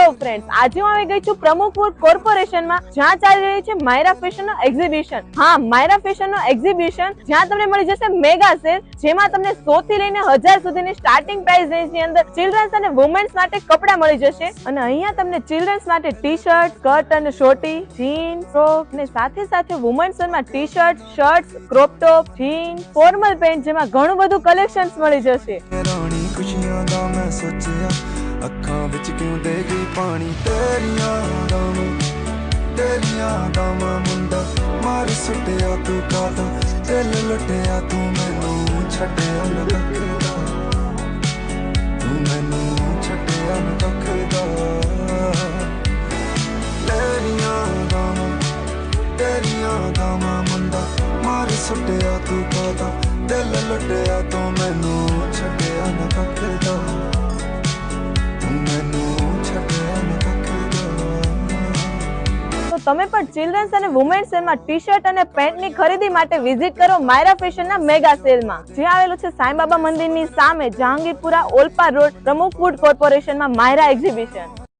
Hello friends, આજે હું આવી ગઈ છું પ્રમુખપુર કોર્પોરેશનમાં, જ્યાં ચાલી રહી છે માયરા ફેશન નો એક્ઝિબિશન. હા, માયરા ફેશન નો એક્ઝિબિશન, જ્યાં તમને મળી જશે મેગા સેલ, જેમાં તમને 100 થી લઈને 1000 સુધીની સ્ટાર્ટિંગ પ્રાઇસ રેન્જની અંદર ચિલ્ડ્રન્સ અને વુમેન્સ માટે કપડા મળી જશે. અને અહીંયા તમને ચિલ્ડ્રન્સ માટે ટી શર્ટ, સ્કર્ટ અને શોર્ટી, જીન્સ, ફ્રોક અને સાથે સાથે વુમેન્સ માં T shirt, shirts, crop top, jeans, formal pant, જેમાં ઘણું બધું કલેક્શન્સ મળી જશે. ਅੱਖਾਂ ਵਿੱਚ ਕਿਉਂ ਦੇ ਗਈ ਪਾਣੀ ਤੇਰੀਆਂ ਦਾਵਾਂ ਮੁੰਡਾ ਮਾਰ ਸੁੱਟਿਆ ਤੂੰ ਕਾਦਾ ਦਿਲ ਲੁੱਟਿਆ ਤੂੰ ਮੈਨੂੰ ਛੱਡਿਆ ਨਾ ਕੱਖਦਾ ਤੂੰ ਮੈਨੂੰ ਛੱਡਿਆ ਨਾ ਕੱਖਦਾ ਤੇਰੀਆਂ ਦਾਵਾਂ ਮੁੰਡਾ ਮਾਰ ਸੁੱਟਿਆ ਤੂੰ ਕਾਦਾ ਦਿਲ ਲੁੱਟਿਆ ਤੂੰ ਮੈਨੂੰ ਛੱਡਿਆ ਨਾ ਕੱਖਦਾ તો તમે પણ ચિલ્ડ્રન્સ અને વુમેન્સ સેલમાં ટી શર્ટ અને પેન્ટની ખરીદી માટે વિઝિટ કરો માયરા ફેશનના મેગા સેલમાં, જે આવેલું છે સાંઈબાબા મંદિરની સામે, જહાંગીરપુરા, ઓલપાડ રોડ, પ્રમુખ ફૂડ કોર્પોરેશનમાં માયરા એક્ઝિબિશન.